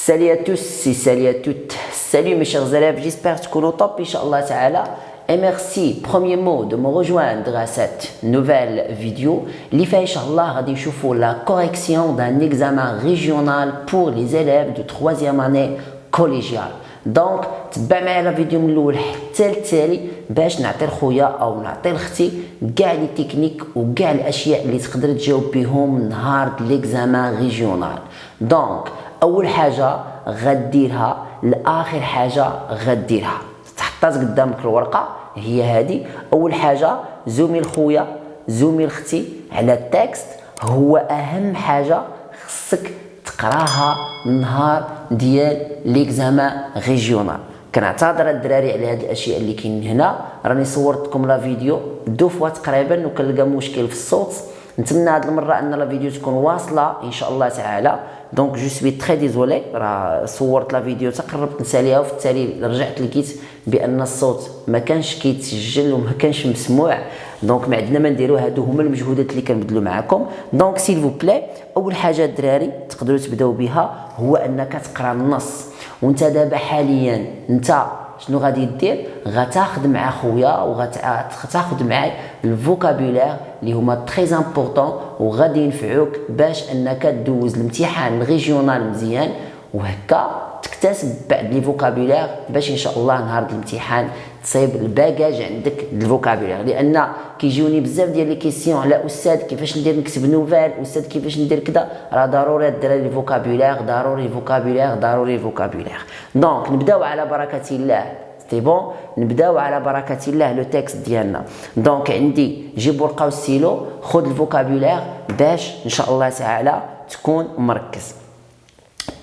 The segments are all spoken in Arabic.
Salut à tous et salut à toutes. Salut mes chers élèves, j'espère que vous êtes au top, Inch'Allah Ta'ala. Et merci, premier mot, de me rejoindre à cette nouvelle vidéo. L'IFA, Inch'Allah, a déchauffé la correction d'un examen régional pour les élèves de 3e année collégiale. Donc, تبع معايا لا فيديو من الاول حتى التالي باش نعطي لخويا او نعطي لختي كاع لي تكنيك وكاع الاشياء اللي تقدر تجاوب بهم نهار ليكزامان ريجيونال. دونك اول حاجه غديرها لاخر حاجه غديرها تحطات قدامك الورقه هي هذه. اول حاجه زومي لخويا زومي لختي على التكست، هو اهم حاجه خصك تقراها نهار ديال ليكزامان ريجيونال. كنعتذر الدراري على هاد الاشياء اللي كاين هنا، راني صورت لكم لا فيديو دو فوا تقريبا وكنلقى مشكل في الصوت. نتمنى هاد المره ان لا فيديو تكون واصله ان شاء الله تعالى. دونك جو سوي تري ديزولي، راه صورت لا فيديو تقربت نساليها وفي التالي رجعت لقيت بان الصوت ما كانش كيتسجل وما كانش مسموع. دونك ما عندنا ما نديرو، هادو هما المجهودات اللي كنبذلو معكم. دونك سيل فو بلاي، اول حاجه الدراري تقدروا تبداو بها هو انك تقرا النص. وانت دابا حاليا انت شنو غادي دير؟ غتاخذ مع خويا وغتاخذ معايا الفوكابولير اللي هما تري امبورطون وغادي ينفعوك باش انك دوز الامتحان الريجيونال مزيان، وهكا تكتسب بعد لي فوكابولير باش ان شاء الله نهار الامتحان تصيب الباكاج عندك الفوكابولير. لان كيجيوني بزاف ديال لي كيسيون على استاذ كيفاش ندير نكتب نوفال، استاذ كيفاش ندير كذا، راه ضروري الدراري الفوكابولير، ضروري الفوكابولير، ضروري الفوكابولير. دونك نبداو على بركه الله. سي بون، نبداو على بركه الله لو تكست ديالنا. دونك عندي جيب ورقه وستيلو، خذ الفوكابولير باش ان شاء الله تعالى تكون مركز.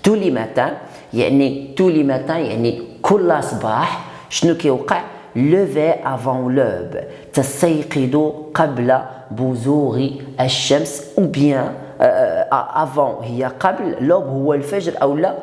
تولي ماتان يعني كل صباح شنو كيوقع؟ لوفي افون لوب، تستيقظ قبل بزوغ الشمس، او بيان افون هي قبل، لوب هو الفجر او لا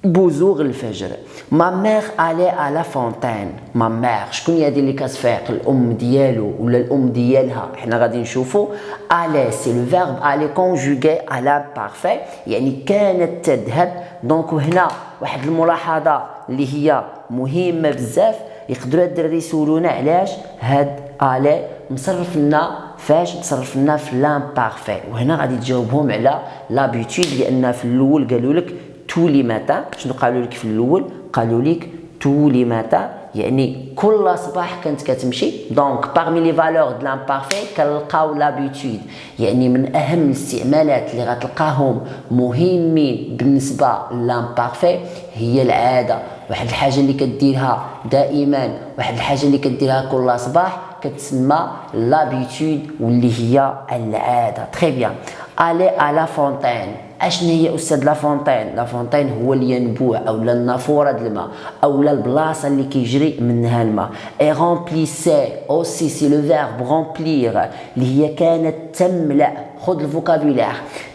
بزوغ الفجر. ما مير الي على لا فونتين. ما مير شكون هي اللي كتفيق؟ الام ديالو ولا الام ديالها؟ حنا غادي نشوفوا الي سي لو فيرب الي كونجوغي على بارفي، يعني كانت تذهب. دونك هنا واحد الملاحظه اللي هي مهمه بزاف، يقدروا الدراري يسولونا علاش هاد الي مصرف لنا فاش مصرف لنا في لام بارفي، وهنا غادي تجاوبهم على لابيتود. لان في الاول قالوا لك تولي ماتان، شنو قالوا لك في الاول؟ قالوا لك تولي ماتان يعني كل صباح كانت كتمشي. دونك باغمي لي فالور د لامبارفي كنلقاو لابيتود، يعني من اهم الاستعمالات اللي غتلقاهم مهمين بالنسبه للامبارفي هي العاده. واحد الحاجه اللي كديرها دائما، واحد الحاجه اللي كديرها كل صباح كتسمى لابيتود واللي هي العاده. تري بيان. الي على فونتين، اشنو هي استاذ لا فونتين؟ لا فونتين هو الينبوع اولا النافوره د الماء اولا البلاصه اللي كيجري منها الماء. اي رومبليسي اوسي سي لو فيرب رومبلير اللي هي كانت تملا. خذ الفوكابولير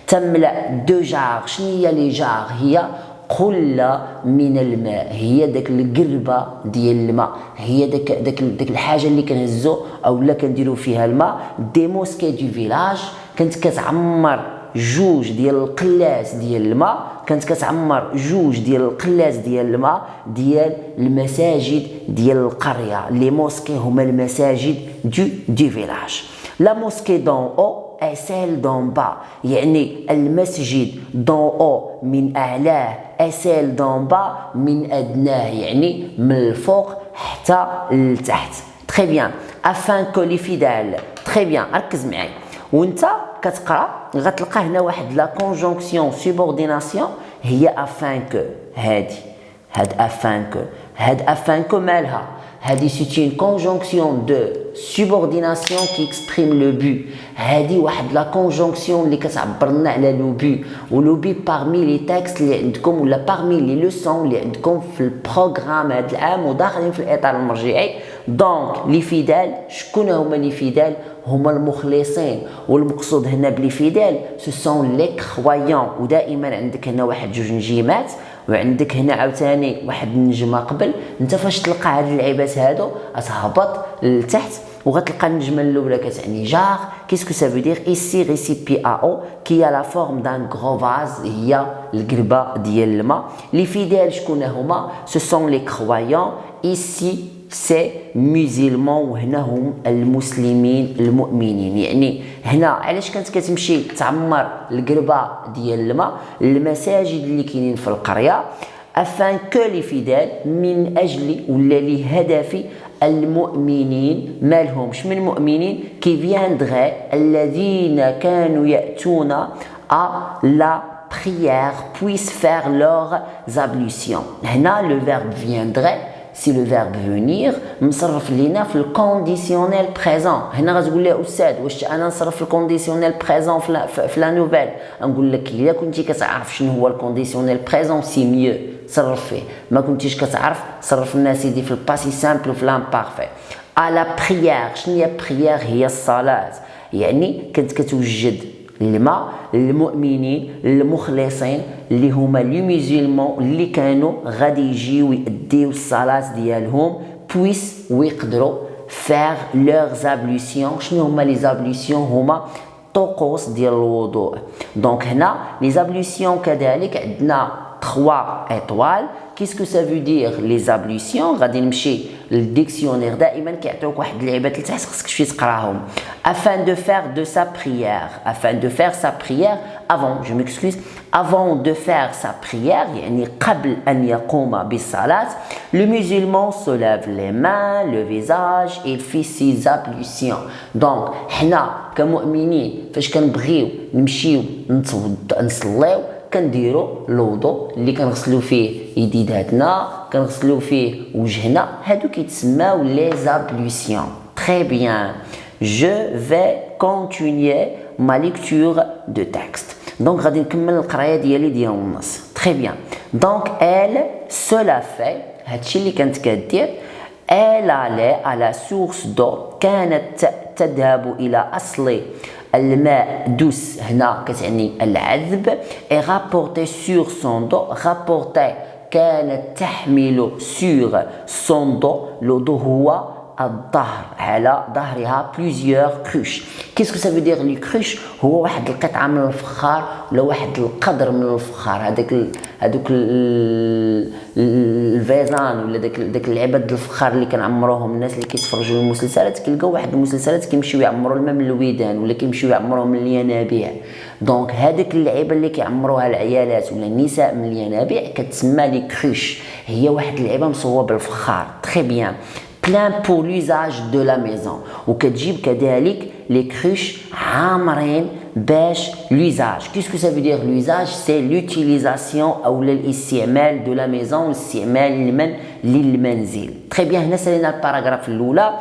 تملا دو جار. شنو هي لي جار؟ هي قلة من الماء، هي داك القربه ديال الماء، هي داك الحاجه اللي كنهزو اولا كنديرو فيها الماء. دي موسكي دو فيلاج، كانت كتعمر جوج ديال القلاس ديال الماء، كانت كتعمر جوج ديال القلاس ديال الماء ديال المساجد ديال القريه. لي موسكي هما المساجد دو فيلاج. لا موسكي دون او اي سيل دون با، يعني المسجد دون او من اعلاه، اي سيل دون با من ادناه، يعني من الفوق حتى لتحت. تري بيان. افان كو لي فيدال. تري بيان، ركز معايا وانت كتقرا غتلقى هنا واحد لا كونجونكسيون سوبورديناسيون هي افان كو. هاد افان كو مالها؟ هادي سيتي une conjonction de subordination qui exprime le but. هادي واحد لا كونجونكسيون اللي كتعبر لنا على لو بي، ولو بي بارمي لي تكست اللي عندكم ولا بارمي لي لوسون اللي عندكم في البروغرام هاد العام وداخلين في الاطار المرجعي. دونك لي فيدال، شكون هما لي فيدال؟ هما المخلصين، والمقصود هنا بلي فيدال سو سون لي كرويون. ودائما عندك هنا واحد جوج نجيمات وعندك هنا عاوتاني واحد النجمه قبل. انت فاش تلقى هاد اللعيبات هادو غتهبط لتحت وغتلقى النجمه الاولى كتعني جار. كيسكو سا فو دير ici récipiao كي لا فورم دان غرو فاز هي القربه ديال الماء. لي فيديل شكون هما؟ سو سون لي كرويون. ici سي مسلمون وهنا هم المسلمين المؤمنين. يعني هنا علاش كانت كتمشي تعمر القربه ديال الماء المساجد اللي كاينين في القريه afin que les fidèles من أجل ولا لهدف المؤمنين مالهمش من المؤمنين qui viendraient الذين كانوا يأتون à la prière puissent faire leurs ablutions. هنا le verbe viendrait سي لو فيرب فونير مصرف لينا في الكونديسيونيل بريزون. هنا غتقول لي استاذ واش انا نصرف في الكونديسيونيل بريزون في لا نوفيل؟ نقول لك الا كنتي كتعرف شنو هو الكونديسيونيل بريزون سي ميو صرف فيه، ما كنتيش كتعرف صرف لنا سيدي في الباسي سامبل وفي لامبارفي. على بريير، شنو هي بريير؟ هي الصلاه. يعني كنت كتوجد الماء للمؤمنين المخلصين اللي هما لي ميزيلمون اللي كانوا غادي يجيو يأديو الصلاة ديالهم بويس ويقدروا فير لوغ زابلوسيون. شنو هما لي زابلوسيون؟ هما طقوس ديال الوضوء. دونك هنا لي زابلوسيون كذلك عندنا 3 étoiles. Qu'est-ce que ça veut dire les ablutions؟ غادي نمشي للديكسيونير دائما كيعطيوك واحد اللعيبات اللي تحس خصك تمشي تقراهم. afin de faire de sa prière afin de faire sa prière avant je m'excuse avant de faire sa prière يعني قبل أن يقوم بالصلاة le musulman se lève les mains le visage il fait ses ablutions. donc حنا كمؤمنين فاش كنبغيو نمشيو نصليو كنديروا الوضوء اللي كنغسلوا فيه يديداتنا كنغسلوا فيه وجهنا، هادو كيتسماو لي زابلوسيون. très bien je vais continuer ma lecture de texte. donc غادي نكمل القرايه ديالي ديال النص. très bien donc elle cela fait هادشي اللي كانت كدير elle allait à la source d'eau كانت تذهب الى اصل الماء دوس هنا كتعني العذب. et rapporter sur son dos rapporter كانت تحمل sur son dos le dos هو الظهر على ظهرها plusieurs cruches. qu'est-ce que ça veut dire les cruches؟ هو واحد القطعه من الفخار ولا واحد القدر من الفخار. هذوك الفيزان ولا داك العباد الفخار اللي كنعمروهم الناس اللي كيتفرجوا المسلسلات كيلقاو واحد المسلسلات كيمشيو يعمروا الماء من الودان ولا كيمشيو يعمروهم من الينابيع. دونك هذيك اللعيبه اللي كيعمروها العيالات ولا النساء من الينابيع كتسمى لي كروش. هي واحد اللعيبه مصوبه بالفخار. très bien plein pour l'usage de la maison. وكتجيب كذلك les cruches عامرين باش l'usage. qu'est-ce que ça veut dire l'usage؟ c'est l'utilisation أو الاستعمال de la maison الاستعمال للمنزل. très bien هنا سالينا الباراغراف الأولى.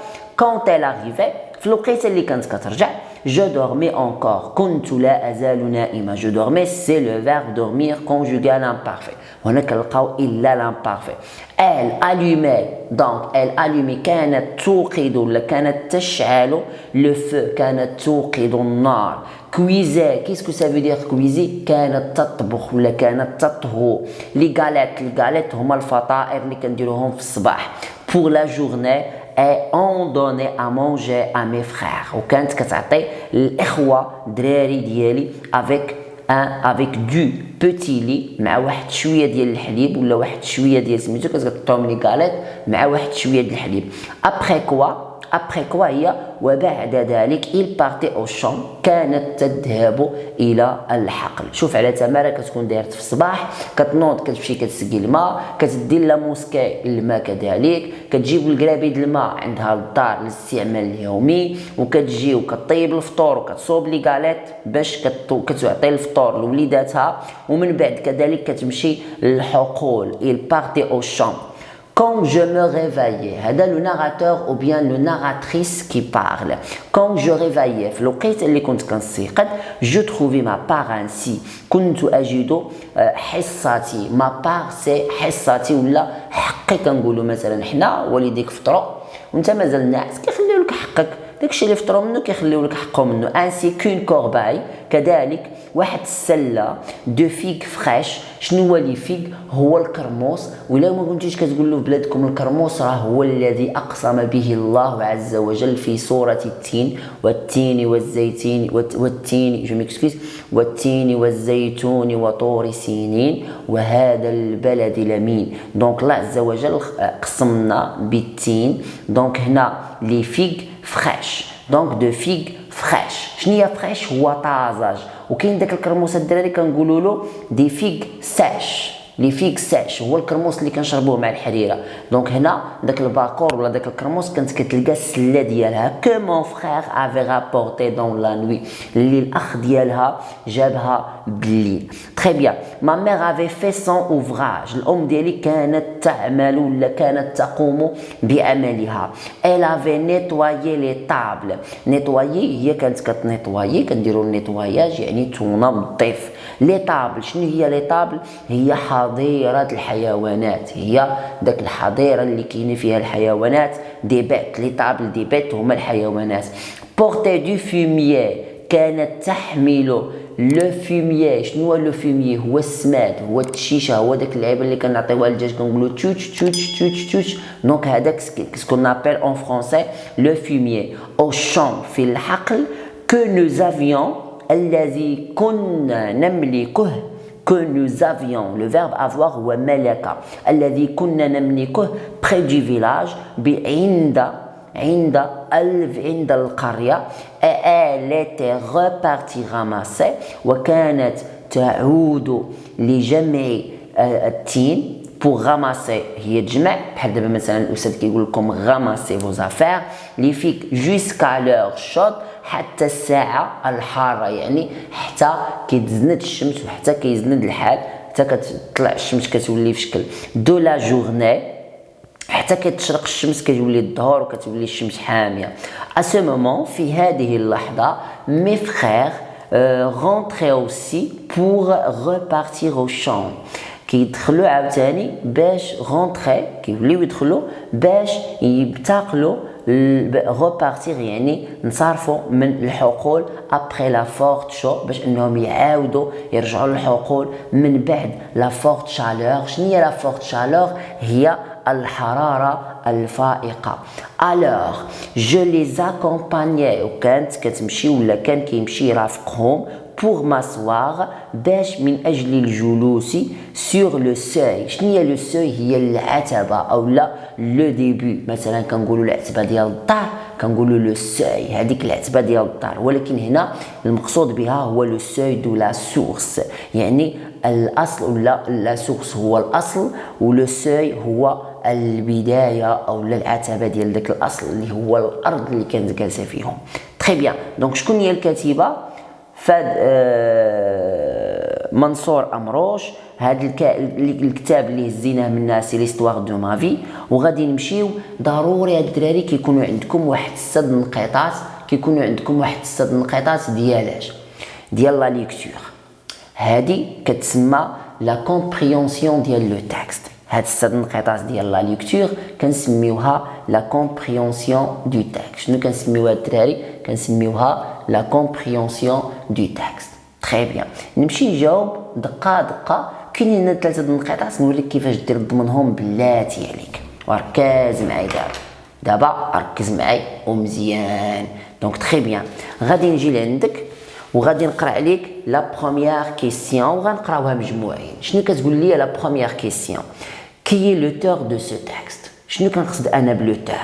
quand elle arrivait في الوقيته اللي كانت كترجع je dormais encore كنت لا أزال نائمة. je dormais c'est le verbe dormir conjugué à l'imparfait. هنا كنلقاو إلا l'imparfait. elle allumait donc elle allumait كانت توقد ولا كانت تشعل le feu كانت توقد النار. cuisait qu'est-ce que ça veut dire cuisiner؟ كانت تطبخ ولا كانت تطهو. les galettes هما الفطائر اللي كنديروهم في الصباح. pour la journée et on donnait à manger à mes frères. وكانت كتعطي الإخوة دراري ديالي avec du petit lait مع واحد شويه ديال الحليب ولا واحد شويه ديال سميتو كتقطعهم لي غاليت مع واحد شويه ديال الحليب. après quoi هي وبعد ذلك il partait au champ كانت تذهب الى الحقل. شوف على تماره كتكون دايرت في الصباح كتنوض كتمشي كتسقي الماء كتدير لا موسكي الماء كذلك كتجيب القرابيد الماء عندها للدار للاستعمال اليومي وكتجي وكطيب الفطور وكتصوب لي غاليت باش كتعطي الفطور لوليداتها ومن بعد كذلك كتمشي للحقول. il partait au champ. quand je me réveillais هذا le narrateur ou bien le narratrice qui parle. quand je réveillais في الوقت اللي كنت كنستيقظ je trouvais ma part ainsi كنت أجد حصتي. ma part c'est حصتي ولا حقي كنقولوا مثلا حنا والديك فطروا وانت مازال ناعس كيخليو لك حقك داكشي اللي فطروا منه كيخليو لك حقهم منه. ainsi qu'une corbeille كذلك واحد السله دو فيغ فريش. شنو هو لي فيغ؟ هو الكرموس. ولا ما كنتيش كتقولوا في بلادكم الكرموس، راه هو الذي اقسم به الله عز وجل في سوره التين، والتين والزيتين والتين جو ميكسكيز، والتين والزيتون وطور سينين وهذا البلد الامين. دونك الله عز وجل قسمنا بالتين. دونك هنا لي فيغ فريش، دونك دو فيغ فريش. شنو هي فريش؟ هو طازج. وكاين داك الكرموس الدراري كنقولوا له دي فيغ ساش. لي فيغ ساش هو الكرموس اللي كنشربوه مع الحريره. دونك هنا داك الباكور ولا داك الكرموس كانت كتلقى السله ديالها كو مون فخير افي رابورتي دون لا نوي، اللي الاخ ديالها جابها بالليل. تري بيان. ما ميغ افي في سون اوفراج. الام ديالي كانت تعمل ولا كانت تقوم بعملها. elle avait nettoyé les tables. نيتوايي هي كانت كتنيتوايي، كنديروا النيتواياج يعني تنظف. لي طابل شنو هي لي طابل؟ هي حظيرة الحيوانات، هي داك الحظيرة اللي كاينه فيها الحيوانات. دي بيت، لي طابل دي بيت هما الحيوانات. بورتي دو فوميي، كانت تحمل لو فوميي. شنو هو لو فوميي؟ هو السماد، هو التشيشه، هو داك اللعيبه اللي كنعطيوها للدجاج كنقولوا توش توش توش توش. دونك هذاك سكون ابل اون فرونسي لو فوميي. او شون في الحقل كو نو افيون، الذي كنا نملكه. que nous avions, le verbe avoir هو ملكة. الذي كنا نملكه près du village عند القرية. elle était repartie ramasser وكانت تعود لجمع التين. pour ramasser هي تجمع، بحال دابا مثلا الاستاذ كيقول لكم ramasser vos affaires. لي فيك jusqu'à l'heure chaude، حتى الساعه الحاره، يعني حتى كيتزند الشمس وحتى كيزند الحال، حتى كتطلع الشمس كتولي في شكل دو لا جورني، حتى كتشرق الشمس كتولي الظهر وكتولي الشمس حاميه. à ce moment في هذه اللحظه mes frères rentraient aussi pour repartir au champ. كيدخلوا عاوتاني باش غونطري، كيوليو يدخلوا باش ينتقلوا غوبارتيغ يعني نصرفوا من الحقول ابري لا فورت شو، باش انهم يعاودوا يرجعوا للحقول من بعد لا فورت شالور. شنو هي لا فورت شالور؟ هي الحراره الفائقه. الوغ جو لي اكومبانيي، وكانت كتمشي ولا كان كيمشي يرافقهم pour m'asseoir باش من اجل الجلوس sur le seuil. شنو هي لو سوي؟ هي العتبه او لا لو ديبي. مثلا كنقولوا العتبه ديال الدار كنقولوا لو سوي، هذيك العتبه ديال الدار. ولكن هنا المقصود بها هو لو سوي دو لا سورس، يعني الاصل ولا لا سورس هو الاصل، ولو سوي هو البدايه او العتبه ديال داك الاصل اللي هو الارض اللي كانت جالسه فيهم. تري بيان. دونك شكون هي الكاتبه؟ فاد منصور أمروش. هذا الكتاب اللي هزيناه من الناس ليستواغ دو مافي. وغادي نمشيو ضروري هاد الدراري كيكونوا عندكم واحد 6 نقاطات، كيكونوا عندكم واحد 6 نقاطات ديالاش ديال لا ليكتور. هادي كتسمى لا كومبريونسيون ديال لو تكست. هاد 6 نقاطات ديال لا ليكتور كنسميوها لا كومبريونسيون دو تكست. شنو كنسميوها الدراري؟ كنسميوها لا كومبريونسيون دو تكست. تري بيان. نمشي نجاوب دقه دقه. كاينين 3 نقاطات نوريك كيفاش دير ضمنهم بلاتي عليك. وركز معايا دابا ركز معايا ومزيان. دونك تري بيان. غادي نجي لعندك وغادي نقرا عليك لا بروميير كيسيون وغنقراوها مجموعين. شنو كتقول لي لا بروميير كيسيون؟ كي لوتور دو سو تكست؟ شنو كنقصد انا بلوتور؟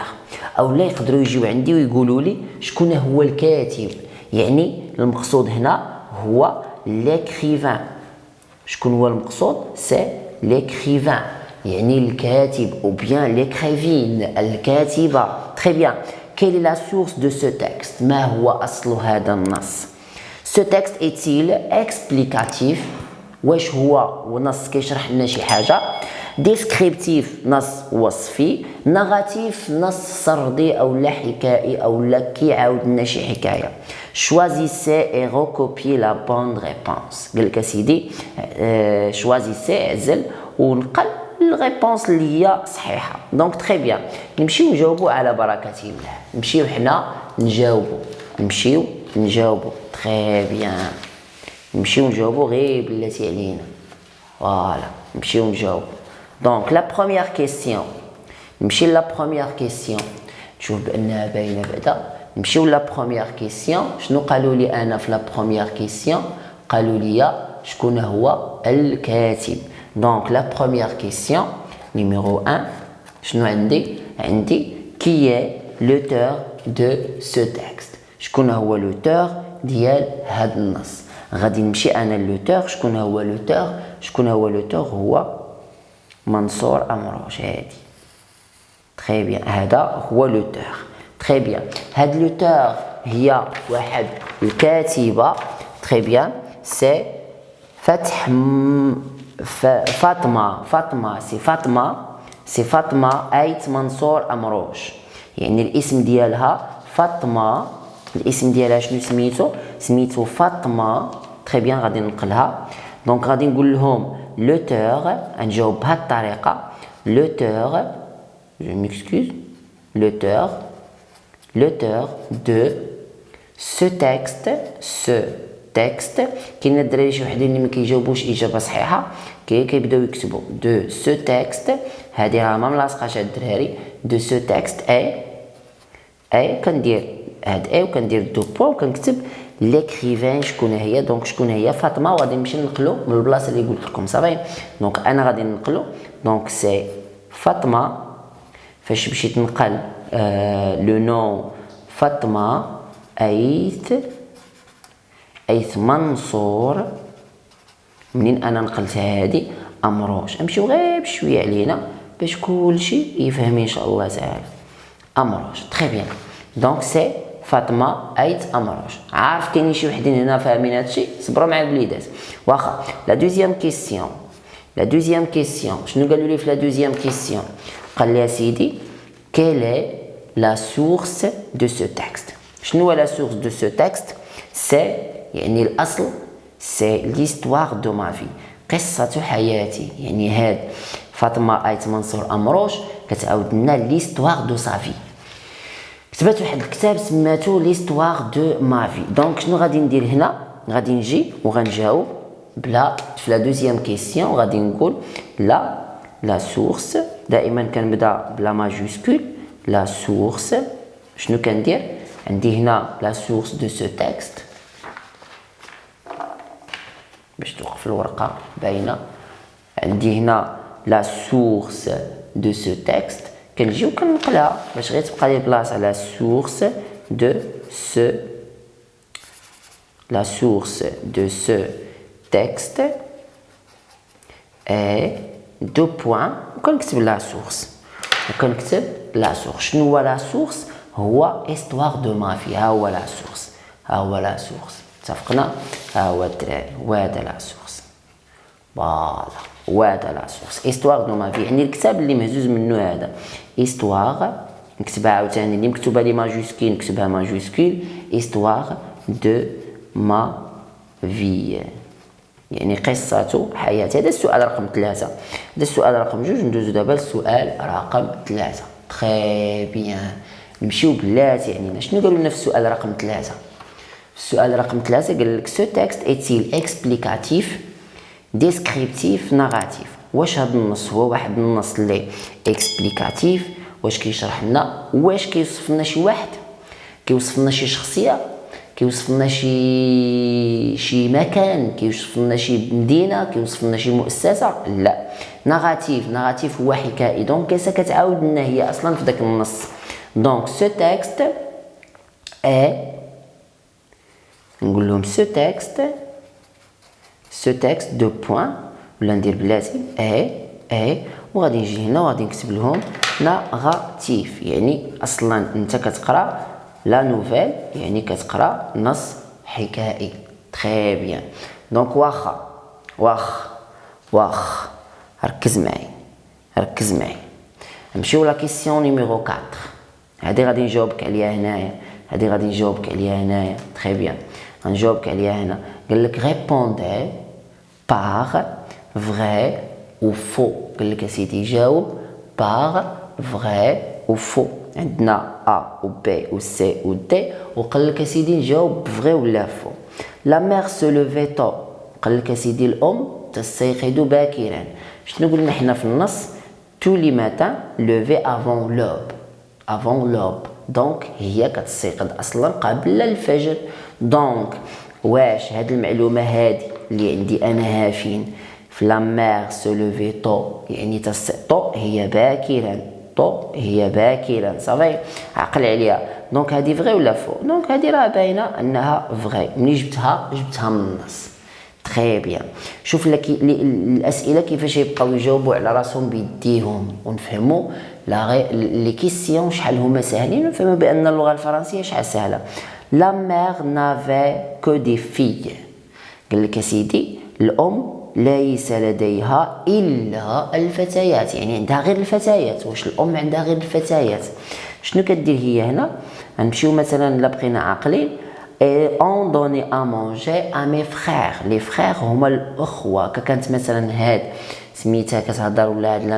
او لا يقدروا يجيو عندي ويقولوا لي شكون هو الكاتب. يعني المقصود هنا هو ليكريفان. شكون هو المقصود؟ سي ليكريفان، يعني الكاتب او بيان ليكريفين الكاتبه. تري بيان. كيل لا سورس دو سو تكست؟ ما هو اصل هذا النص؟ سو تكست est-il explicatif؟ واش هو نص كيشرح لنا شي حاجه؟ ديسكريبتيف نص وصفي، نغاتيف نص سردي او لا حكائي او لا كيعاود لنا شي حكايه. شوازيسي اي ريكوبيي لا بون ريبونس. قال لك اسيدي شوازيسي عزل ونقل الريبونس اللي هي صحيحه. دونك تري بيان. نمشيو نجاوبوا على بركه الله. نمشيو حنا نجاوبوا، نمشيو نجاوبوا. تري بيان. نمشيو نجاوبو غير بلاتي علينا. فوالا نمشيو نجاوب. دونك لا بروميير كيسيون، نمشي لا بروميير كيسيون، تشوف بانها باينه بعدا. نمشيو لا بروميير كيسيون. شنو قالوا لي انا في لا بروميير كيسيون؟ قالوا لي شكون هو الكاتب. دونك لا بروميير كيسيون نيميرو 1، شنو عندي؟ عندي كي est l'auteur de ce texte. شكون هو لوتور ديال هاد النص؟ غادي نمشي انا لوتور. شكون هو لوتور؟ شكون هو لوتور؟ هو منصور أمروش. هادي تري بيان، هذا هو لوتور. تري بيان، هاد لوتور هي واحد الكاتبة. تري بيان، سي فاطمة سي فاطمة آيت منصور أمروش. يعني الاسم ديالها فاطمة. الاسم ديالها شنو سميتو؟ سميتو فاطمة. تري بيان، غادي ننقلها. دونك غادي نقول لهم لوتور، نجاوب بهاد الطريقة. لوتور، je m'excuse, l'auteur de ce texte. كاين الدراري شي وحدين اللي ما كيجاوبوش اجابه صحيحه كيبداو يكتبوا دو سو تكست. هذه راه ما ملاصقاش هاد الدراري. دو سو تكست اي كندير هاد اي وكندير دو بوان وكنكتب ليكريفان شكون هي. دونك شكون هي؟ فاطمه. وغادي نمشي ننقلو من البلاصه اللي قلت لكم. صافي، دونك انا غادي ننقلو. دونك سي فاطمه. فاش مشيت نقل لو نون فاطمه ايث منصور. منين انا نقلت هادي امروش. نمشيو غير بشويه علينا باش كلشي يفهم ان شاء الله تعالى. امروش. تري بيان، دونك سي فاطمه ايت امروش. عارف كاينين شي وحدين هنا فاهمين هادشي؟ صبروا مع الوليدات. واخا لا دوزيام كيسيون شنو قالوا لي في لا دوزيام كيسيون؟ قال لي سيدي quelle est la source de ce texte. شنو هو لا سورس دو سو تكست؟ سي يعني الاصل، سي ليستوار دو ما في، قصه حياتي. يعني هاد فاطمه ايت منصور امروش كتعاود لنا ليستوار دو صافي. كتبت واحد الكتاب سماتو ليستوار دو ما في. دونك شنو غادي ندير هنا؟ غادي نجي وغنجاوب بلا في لا دوزيام كيسيون. غادي نقول لا سورس. دائما كنبدا بلا ماجوسكول. لا سورس شنو كندير؟ عندي هنا لا سورس دو سو تكست باش توقف الورقه باينه. عندي هنا لا سورس دو سو تكست. كنجي وكنقلها باش غير تبقى لي بلاصه. لا سورس دو سو تكست اي دو بوان وكنكتب لا سورس. شنو هو لا سورس؟ هو استوار دو مافي. ها هو لا سورس. اتفقنا؟ ها هو الدراري وهذا لا سورس. فوالا وهذا لا سورس استوار دو مافي. يعني الكتاب اللي مهزوز منه هذا استوار. نكتبها عاوتاني اللي مكتوبه لي ماجوسكول نكتبها ماجوسكول. استوار دو ما في، يعني قصة حياتي. هذا السؤال رقم 3. هذا السؤال رقم 2. ندوزو دابا للسؤال رقم 3. تري بيان، نمشيو بلاتي علينا. شنو قالوا لنا في السؤال رقم 3؟ السؤال رقم 3 قال لك سو تكست ايتيل اكسبليكاتيف ديسكريبتيف ناراتيف. واش هذا النص هو واحد النص اللي اكسبليكاتيف؟ واش كيشرح لنا؟ واش كيوصف لنا شي واحد؟ كيوصف لنا شي شخصيه؟ كيوصف لنا شي مكان؟ كيوصف لنا شي مدينه؟ كيوصف لنا شي مؤسسه؟ لا، ناراتيف هو حكائي. دونك كتعاود لنا هي اصلا في داك النص. دونك سو تكست نقول لهم سو تكست دو بوين ولا ندير بلاتي اي وغادي نجي هنا وغادي نكتب لهم ناراتيف. يعني اصلا انت كتقرا لا نوفيل، يعني كتقرا نص حكائي. تري بيان. دونك واخ ركز معي. نمشيو لا كيسيون نيميرو 4. هادي غادي نجاوبك عليها هنايا. تري بيان، غنجاوبك عليها هنا. قال لك ريبوندي بار فري او فو. قال لك اسيدي جاوب بار فري او فو. عندنا ا و بي و سي و دي، وقال لك اسيدي نجاوب بفغي ولا فو. لا مير سو لوفي تو قال لك سيدي الأم تستيقظ باكرا. شنو قلنا حنا في النص؟ tous les matins levé avant l'aube. avant l'aube دونك هي كتستيقظ اصلا قبل الفجر. دونك واش هاد المعلومه هادي اللي عندي انا ها فين؟ في لا مير سو لوفي طو، يعني طو هي باكرا، طو هي باكرا صافي، عقل عليها. دونك هادي فغي ولا فو؟ دونك هادي راه باينه انها فغي، ملي جبتها من النص. تري بيان. شوف لك الاسئله كيفاش يبقاو يجاوبوا على راسهم بيديهم، ونفهموا لي كيسيون شحال هما ساهلين، ونفهموا بان اللغه الفرنسيه شحال سهله. لا مير نافي كو دي في، قال لك سيدي الام ليس لديها الا الفتيات، يعني عندها غير الفتيات. واش الام عندها غير الفتيات؟ شنو كدير هي هنا؟ غنمشيو مثلا الا بقينا عاقلين، on donnait à manger à mes frères. les frères هما الاخوه. كانت مثلا هاد سميتها كتهضر، ولا هاد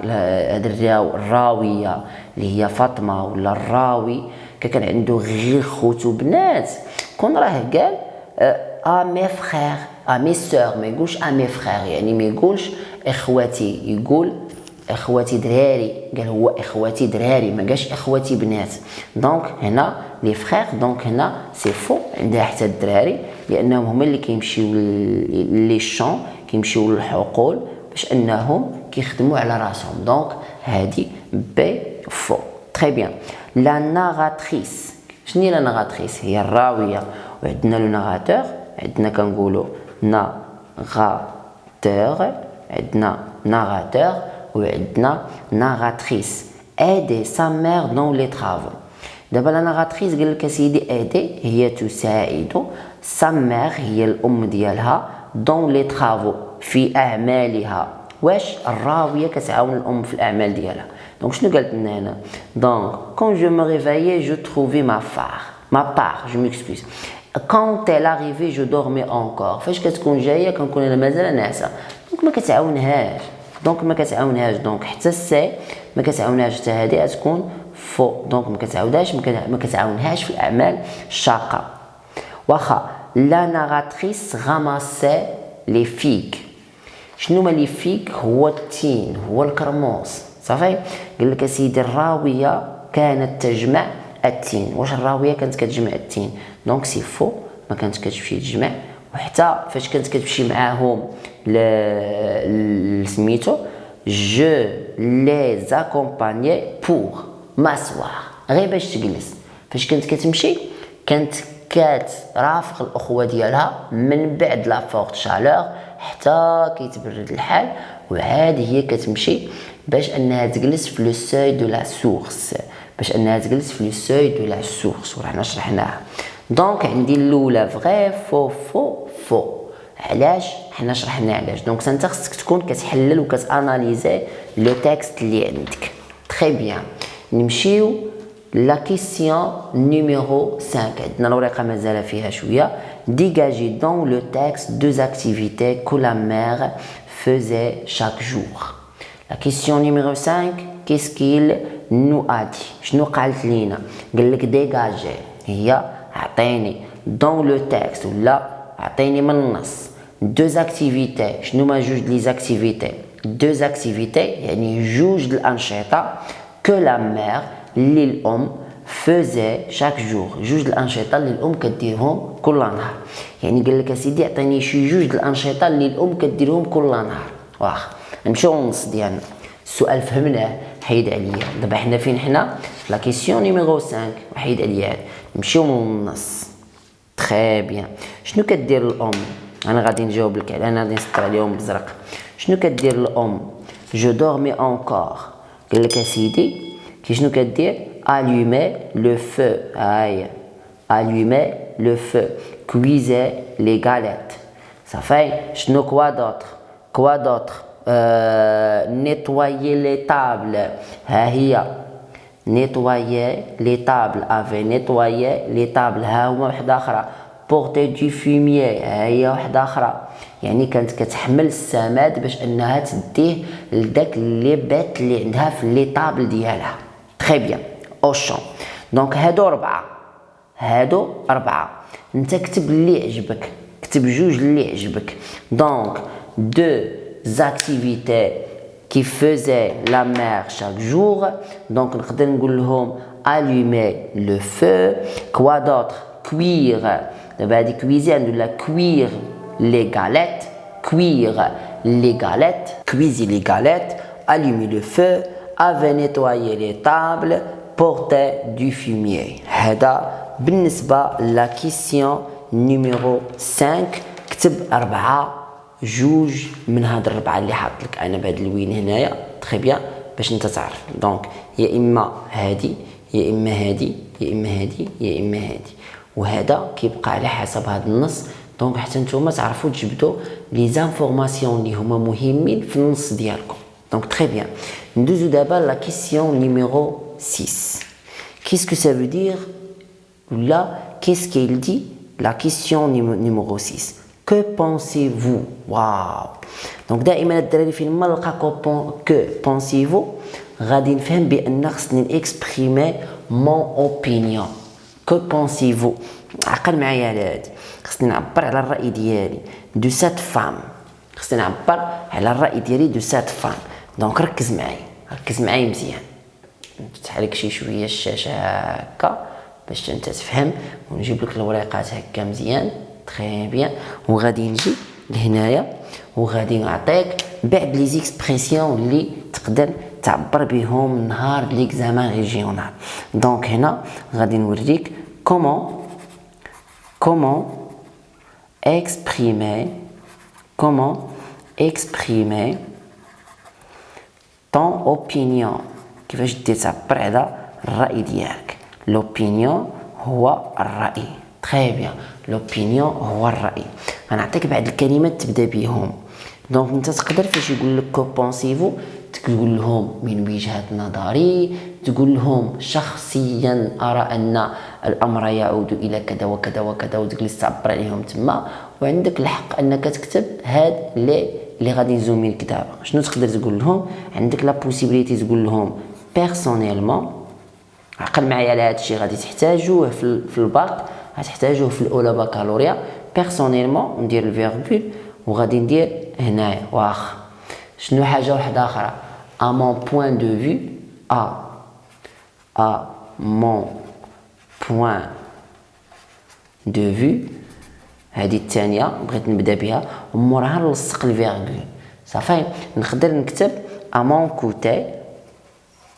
هاد الراويه اللي هي فاطمه، ولا الراوي كان عنده غير خوت وبنات، كون راه قال à mes frères à mes sœurs، ما يقولش à mes frères، يعني ما يقولش اخواتي، يقول اخواتي دراري. قال هو اخواتي دراري، ما قالش اخواتي بنات. دونك هنا لي فخير، دونك هنا سي فو، عندها حتى الدراري، لانهم هما اللي كيمشيو لي شون، كيمشيو للحقول باش انهم كيخدموا على راسهم. دونك هادي بي فو. تري بيان. لا ناراتريس، شنو هي لا ناراتريس؟ هي الراويه، وعندنا لو ناراتور، عندنا كنقولوا ناراتور، عندنا ناراتور وعندنا ناراتريس. ايدي سا مير دون لي طرافو. دابا لا ناراتريس قال لك سيدي ايدي هي تساعد سا مير هي الام ديالها دون لي طرافو في اعمالها. واش الراويه كتعاون الام في الاعمال ديالها. دونك شنو قالت لنا هنا؟ دونك كون جو مو ريفايي جو تروفي ما بار جو ميكسكوز. quand elle arrivait je dormais encore. فاش كتكون جايه كنكون انا مازال ناعسه، دونك ما كتعاونهاش. دونك حتى السي ما كتعاونهاش، حتى هذه غتكون فو. دونك ما كتعاونهاش في الاعمال الشاقه. واخا لا ناراتريس غاماسي لي فيك. شنو هما لي فيك؟ هو التين، هو الكرموس صافي. قال لك سيدي الراويه كانت تجمع التين. واش الراويه كانت كتجمع التين؟ دونك سي فو، ما كانت كتمشي تجمع. وحتى فاش كانت كتمشي معاهم سميتو جو لي زاكومبانيي بور ماسوار، غير باش تجلس. فاش كانت كتمشي كانت كترافق الاخوه ديالها من بعد لا فورت شالور حتى كيتبرد الحال، وعاد هي كتمشي باش انها تجلس في لو سوي دو لا سورس، ورحنا شرحناها. دونك عندي الاولى فغي فو فو. علاش؟ حنا شرحنا علاش. دونك انت خصك تكون كتحلل وكتاناليزي لو تكست اللي عندك. تري بيان. نمشيو لا كيسيون نيميرو 5. عندنا الورقه مازال فيها شويه. ديجاجي دون لو تكست دوز اكتيفيتي كو لا مير فوزي شاك جور. لا كيسيون نيميرو 5 كيسكيل نو ادي، شنو قالت لينا؟ قال لك ديجاجي هي عطيني دون لو تكست ولا عطيني من النص دوز اكتيفيتي. شنو ما جوج لي زاكتيفيتي؟ دوز اكتيفيتي يعني جوج الانشطه كو لا مير اللي الام فوزي شاك جور، جوج الانشطه اللي الام كديرهم كل نهار. يعني قال لك اسيدي عطيني شي جوج الانشطه اللي الام كديرهم كل نهار. واخا نمشيو للنص ديالنا. السؤال فهمناه، حيد عليا. دابا حنا فين؟ حنا لا كيسيون نيميرو 5. وحيد عليا، نمشيو من النص. تري بيان. شنو كدير الام؟ انا غادي نجاوب لك، انا غادي نسطر عليهم بزرق. شنو كدير الام؟ جو دورمي اونكور. قال لك اسيدي كي شنو كدير؟ allumer le feu. هاهي allumer le feu. cuiser les galettes. صافي. شنو كوا دوطر؟ nettoyer les tables. ها هي nettoyer les tables. avait nettoyer les tables. ها هما وحده اخرى. porter du fumier. ها هي وحده اخرى. يعني كانت كتحمل السماد باش انها تديه لداك اللي بات اللي عندها في لي طابل ديالها. تري بيان. اوشون. دونك هادو 4. انت كتب اللي عجبك، كتب جوج اللي عجبك. دونك دو زاكتيفيتي qui faisait la mère chaque jour. Donc نقدر نقول لهم allumer le feu. Quoi d'autre? Cuire. دابا هادي cuisiner ندير cuire les galettes. Cuire les galettes. Cuisiner les galettes. Allumer le feu. Avait nettoyer les tables. Porter du fumier. هذا بالنسبة لا كيسيون نيميرو 5. كتب 4 جوج من هاد الربعه اللي حاط لك انا بهاد اللوين هنايا تري بيان باش انت تعرف. دونك يا اما هادي يا اما هادي يا اما هادي يا اما هادي، وهذا كيبقى على حسب هاد النص. دونك حتى نتوما تعرفوا تجبدوا لي زانفورماسيون اللي هما مهمين في النص ديالكم. دونك تري بيان ندوزو دابا لا كيسيون نيميرو 6. qu'est-ce que ça veut dire là qu'est-ce qu'il dit la question numéro 6. Que pensez-vous? Waouh! Donc دائما الدراري فين ما نلقاكم que pensez-vous غادي نفهم بان خصني اكسبريمي مون اوبينيون. que pensez-vous؟ عقل معايا على هادي، خصني نعبر على الراي ديالي دو سات فام، خصني نعبر على الراي ديالي دو سات فام. دونك ركز معايا مزيان، نفتح لك شي شويه الشاشه هكا باش انت تفهم، ونجيب لك الوريقات هكا مزيان تري بيان، وغادي نجي لهنايا وغادي نعطيك بعض لي زيكسبريسيون اللي تقدر تعبر بهم نهار ليكزامان ريجيونال. دونك هنا غادي نوريك comment exprimer ton opinion. كيفاش دير تعبر على الرأي ديالك. لوبينيون هو الرأي. تري بيان لوبينيون هو الرأي. غنعطيك بعض الكلمات تبدا بهم. دونك انت تقدر فاش يقول لك كو بونسيفو تقول لهم من وجهة نظري، تقول لهم شخصيا ارى ان الامر يعود الى كذا وكذا وكذا، وتجلس تعبر عليهم تما. وعندك الحق انك تكتب هاد اللي غادي نزومي الكتابه. شنو تقدر تقول لهم؟ عندك لا بوسيبيليتي تقول لهم بيرسونيلمون. عقل معايا على هذا الشيء غادي تحتاجوه في الباك، غتحتاجوه في الاولى بكالوريا. بيرسونيلمون ندير الفيرغول وغادي ندير هنايا واخ. شنو حاجه واحده اخرى؟ ا مون بوين دو فيو. ا مون بوين دو فيو هذه الثانيه بغيت نبدا بها، وموراها نلصق الفيرغول صافي. نقدر نكتب ا مون كوتي،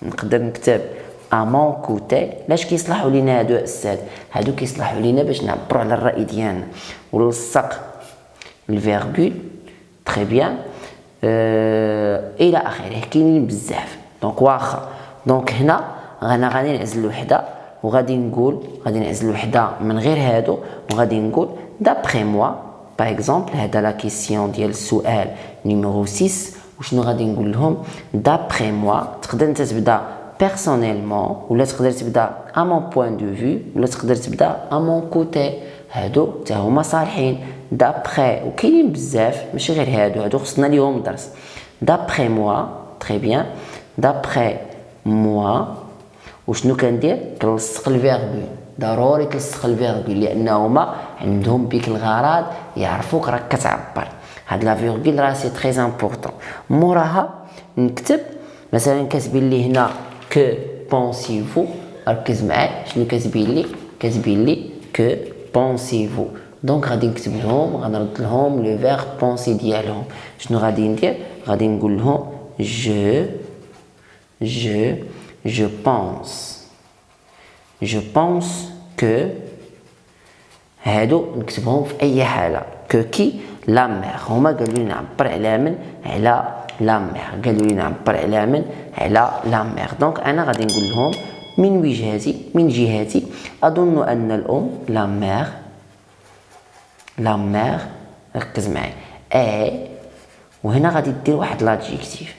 نقدر نكتب امون كوتي. لاش كيصلحوا لينا هادو استاذ؟ هادو كيصلحوا لينا باش نعبروا على الراي ديالنا ونلصق الفيرغول تري بيان الى اخره. كاينين بزاف. دونك واخا دونك هنا انا غادي نعزل وحده وغادي نعزل وحده من غير هادو، وغادي نقول دابري موا باغ اكزومبل. هذا لا كيسيون ديال السؤال نيميرو 6. وشنو غادي نقول لهم؟ دابري موا. تقدر انت تبدا بيرسونيلمون، ولا تقدر تبدا ا مون بوين دو فيو، ولا تقدر تبدا ا مون كوتي. هادو حتى هما صالحين. دابري وكاينين بزاف ماشي غير هادو خصنا ليهم درس. دابري موا تري بيان. دابري موا وشنو كندير؟ كنلصق الفيرغول. ضروري تلصق الفيرغول لان هما عندهم بيك الغرض يعرفوك راك كتعبر. هاد لا فيرغول راه سي تري امبورطون. موراها نكتب مثلا كاتبين لي هنا كو بونسيفو. ركز معايا شنو كاتبين لي كو بونسيفو. دونك غادي نكتب لهم، غنرد لهم لو فيرب بونسي ديالهم. شنو غادي ندير؟ غادي نقول لهم je pense que. هادو نكتبهم في اي حاله. كو كي لا مير، هما قالوا لي نعبر على من؟ على لا مير. قالوا لي نعبر على من؟ على لا مير. دونك انا غادي نقول لهم من جهتي اظن ان الام لا مير ركز معايا وهنا غادي دير واحد لادجيكتيف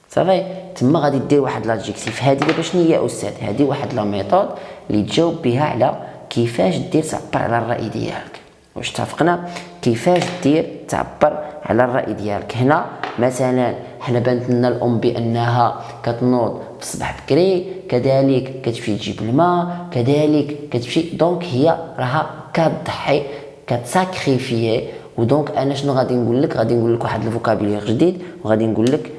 صافي. تما غادي دير واحد لادجيكتيف. هذه دابا شنو هي استاذ؟ هذه واحد لا ميثود اللي تجاوب بها على كيفاش دير تعبر على الراي ديالك. واش اتفقنا؟ كيفاش دير تعبر على الراي ديالك. هنا مثلا حنا بانت لنا الام بانها كتنوض في الصباح بكري، كذلك كتمشي تجيب الماء، كذلك كتمشي. دونك هي راها كتضحي كتساكريفيي ودونك انا شنو غادي نقول لك؟ غادي نقول لك واحد الفوكابولير جديد، وغادي نقول لك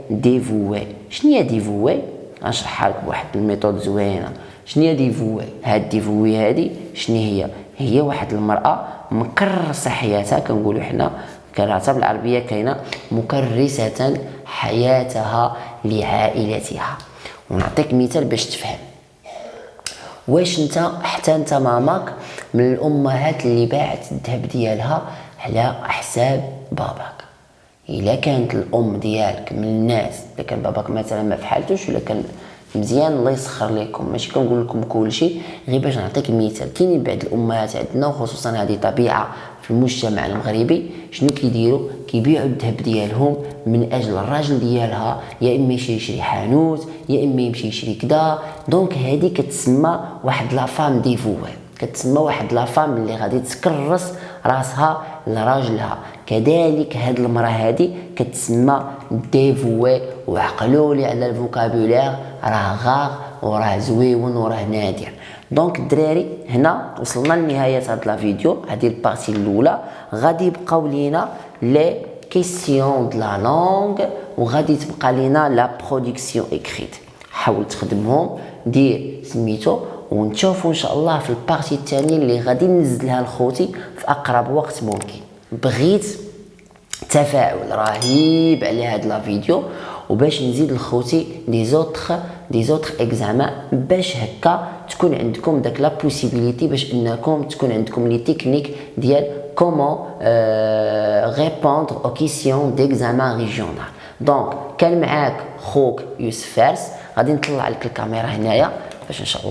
ديفوي. شنو هي ديفوي؟ غنشرحها لك بواحد الميثود زوينه. شنو هي ديفوي؟ هاد ديفوي هادي شنو هي؟ هي واحد المراه مكرسه حياتها، كنقولوا حنا كنعتبر بالعربيه كاينه مكرسه حياتها لعائلتها. ونعطيك مثال باش تفهم. واش انت حتى انت ماماك من الامهات اللي باعت الذهب ديالها على حساب باباك؟ الا كانت الام ديالك من الناس، الا كان باباك مثلا ما فحالتوش ولا كان مزيان الله يسخر لكم، ماشي كنقول لكم كلشي، غير باش نعطيك مثال. كاينين بعض الامهات عندنا وخصوصا هذه طبيعه في المجتمع المغربي، شنو كيديروا؟ كيبيعوا الذهب ديالهم من اجل الراجل ديالها، يا اما يشري حانوت، يا اما يمشي يشري كذا. دونك هذه كتسمى واحد لا فام ديفوي، كتسمى واحد لا فام اللي غادي تكرس راسها لراجلها. كذلك هاد المراه هادي كتسمى ديفوي. وعقلوا لي على الفوكابولير، راه غار وراه زويون وراه نادر. دونك الدراري هنا وصلنا لنهايه هاد لا فيديو، هذه البارتي الاولى. غادي يبقاو لينا لي كيسيون د لا لونغ، وغادي تبقى لينا لا برودكسيون اكريت. حاول تخدمهم، دير سميتو، ونشوفوا ان شاء الله في البارتي الثانيه اللي غادي ننزلها لخوتي في اقرب وقت ممكن. بغيت تفاعل رهيب على هاد لا فيديو، وباش نزيد لخوتي دي زوتر اكزامان، باش هكا تكون عندكم داك لا بوسيبيليتي باش انكم تكون عندكم لي تكنيك ديال كومون ريبوندر او كيسيون ديكزامان ريجيونال. دونك كان معاك خوك يوسف فارس، غادي نطلع لك الكاميرا هنايا باش ان شاء الله